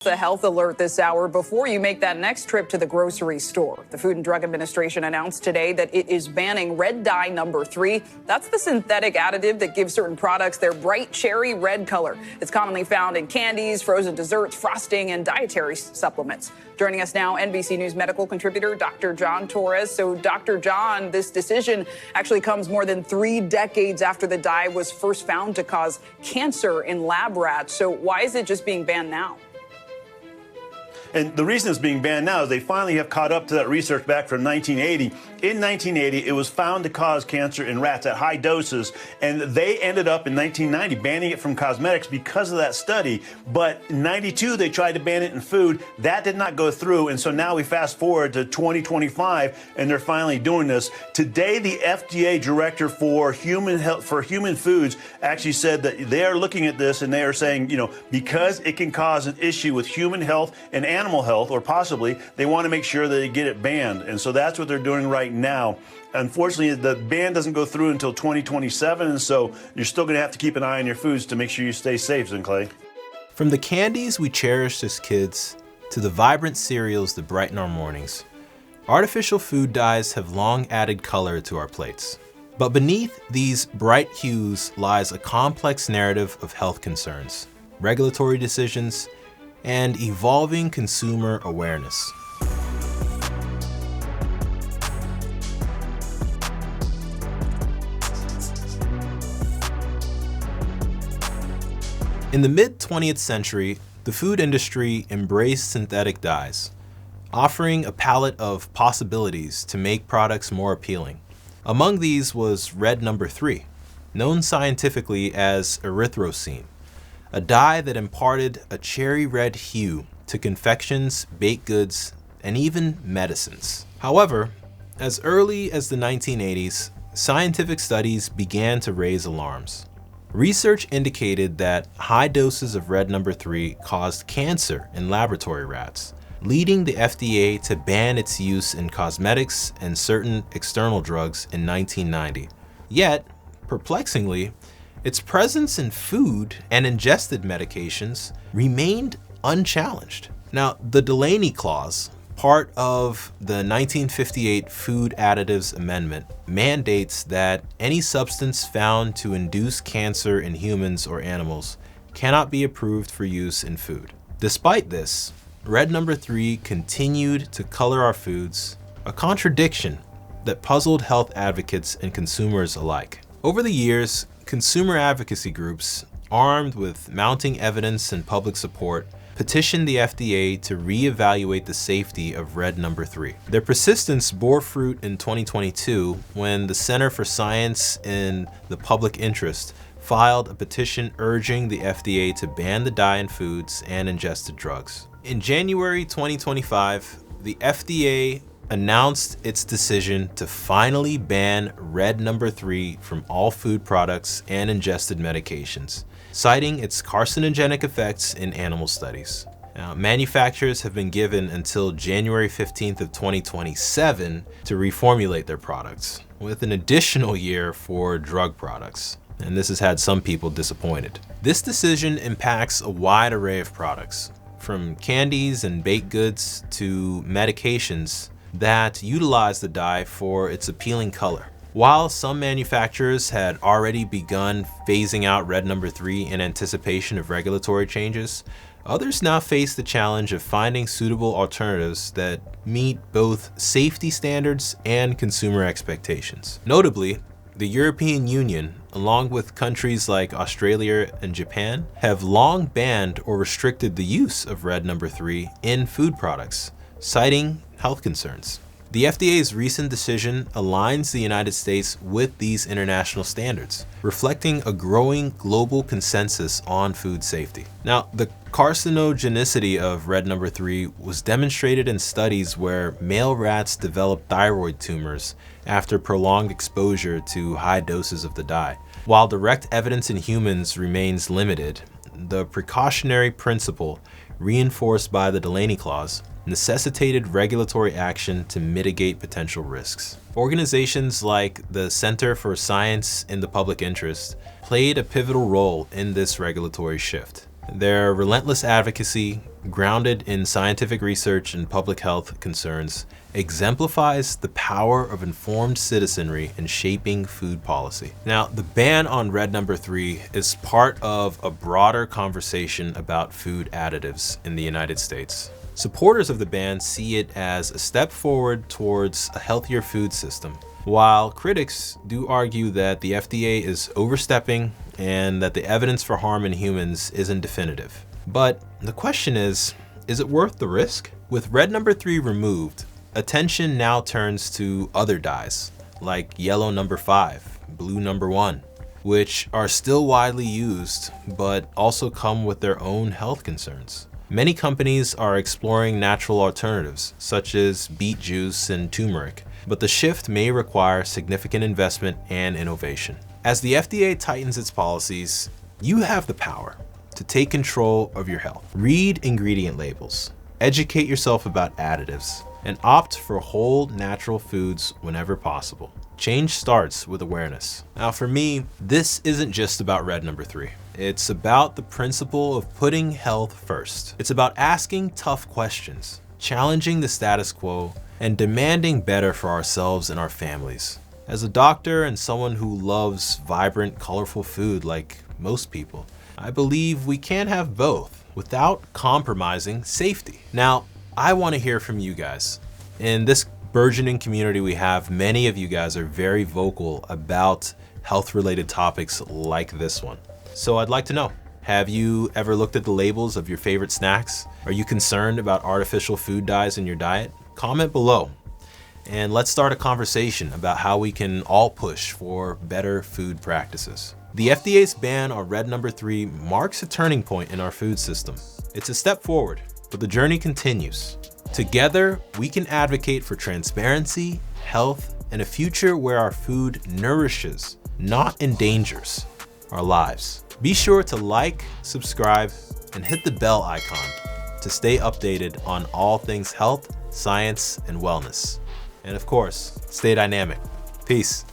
The health alert this hour before you make that next trip to the grocery store. The Food and Drug Administration announced today that it is banning red dye number 3. That's the synthetic additive that gives certain products their bright cherry red color. It's commonly found in candies, frozen desserts, frosting, and dietary supplements. Joining us now, NBC News medical contributor Dr. John Torres. So, Dr. John, this decision actually comes more than 3 decades after the dye was first found to cause cancer in lab rats. So why is it just being banned now? And the reason it's being banned now is they finally have caught up to that research back from 1980. In 1980, it was found to cause cancer in rats at high doses, and they ended up in 1990 banning it from cosmetics because of that study. But in 92, they tried to ban it in food. That did not go through, and so now we fast forward to 2025, and they're finally doing this. Today, the FDA director for human health, for human foods, actually said that they are looking at this and they are saying, because it can cause an issue with human health and animal health, or possibly, they want to make sure that they get it banned. And so that's what they're doing right now. Unfortunately, the ban doesn't go through until 2027, and so you're still going to have to keep an eye on your foods to make sure you stay safe, Clay. From the candies we cherished as kids to the vibrant cereals that brighten our mornings, artificial food dyes have long added color to our plates. But beneath these bright hues lies a complex narrative of health concerns, regulatory decisions, and evolving consumer awareness. In the mid-20th century, the food industry embraced synthetic dyes, offering a palette of possibilities to make products more appealing. Among these was red number 3, known scientifically as erythrocene, a dye that imparted a cherry red hue to confections, baked goods, and even medicines. However, as early as the 1980s, scientific studies began to raise alarms. Research indicated that high doses of red number 3 caused cancer in laboratory rats, leading the FDA to ban its use in cosmetics and certain external drugs in 1990. Yet, perplexingly, its presence in food and ingested medications remained unchallenged. Now, the Delaney Clause, part of the 1958 Food Additives Amendment, mandates that any substance found to induce cancer in humans or animals cannot be approved for use in food. Despite this, red number 3 continued to color our foods, a contradiction that puzzled health advocates and consumers alike. Over the years, consumer advocacy groups, armed with mounting evidence and public support, petitioned the FDA to reevaluate the safety of red number 3. Their persistence bore fruit in 2022 when the Center for Science in the Public Interest filed a petition urging the FDA to ban the dye in foods and ingested drugs. In January 2025, the FDA announced its decision to finally ban red number 3 from all food products and ingested medications, citing its carcinogenic effects in animal studies. Now, manufacturers have been given until January 15th of 2027 to reformulate their products, with an additional year for drug products. And this has had some people disappointed. This decision impacts a wide array of products, from candies and baked goods to medications that utilize the dye for its appealing color. While some manufacturers had already begun phasing out red number 3 in anticipation of regulatory changes, others now face the challenge of finding suitable alternatives that meet both safety standards and consumer expectations. Notably, the European Union, along with countries like Australia and Japan, have long banned or restricted the use of red number 3 in food products, citing health concerns. The FDA's recent decision aligns the United States with these international standards, reflecting a growing global consensus on food safety. Now, the carcinogenicity of red number 3 was demonstrated in studies where male rats developed thyroid tumors after prolonged exposure to high doses of the dye. While direct evidence in humans remains limited, the precautionary principle reinforced by the Delaney Clause necessitated regulatory action to mitigate potential risks. Organizations like the Center for Science in the Public Interest played a pivotal role in this regulatory shift. Their relentless advocacy, grounded in scientific research and public health concerns, exemplifies the power of informed citizenry in shaping food policy. Now, the ban on red number 3 is part of a broader conversation about food additives in the United States. Supporters of the ban see it as a step forward towards a healthier food system, while critics do argue that the FDA is overstepping and that the evidence for harm in humans isn't definitive. But the question is it worth the risk? With red number 3 removed, attention now turns to other dyes, like yellow number 5, blue number 1, which are still widely used, but also come with their own health concerns. Many companies are exploring natural alternatives, such as beet juice and turmeric, but the shift may require significant investment and innovation. As the FDA tightens its policies, you have the power to take control of your health. Read ingredient labels, educate yourself about additives, and opt for whole natural foods whenever possible. Change starts with awareness. Now for me, this isn't just about red number 3. It's about the principle of putting health first. It's about asking tough questions, challenging the status quo, and demanding better for ourselves and our families. As a doctor and someone who loves vibrant, colorful food like most people, I believe we can have both without compromising safety. Now, I want to hear from you guys. In this burgeoning community we have, many of you guys are very vocal about health-related topics like this one. So I'd like to know, have you ever looked at the labels of your favorite snacks? Are you concerned about artificial food dyes in your diet? Comment below, and let's start a conversation about how we can all push for better food practices. The FDA's ban on red number 3 marks a turning point in our food system. It's a step forward, but the journey continues. Together, we can advocate for transparency, health, and a future where our food nourishes, not endangers, our lives. Be sure to like, subscribe, and hit the bell icon to stay updated on all things health, science, and wellness. And of course, stay dynamic. Peace.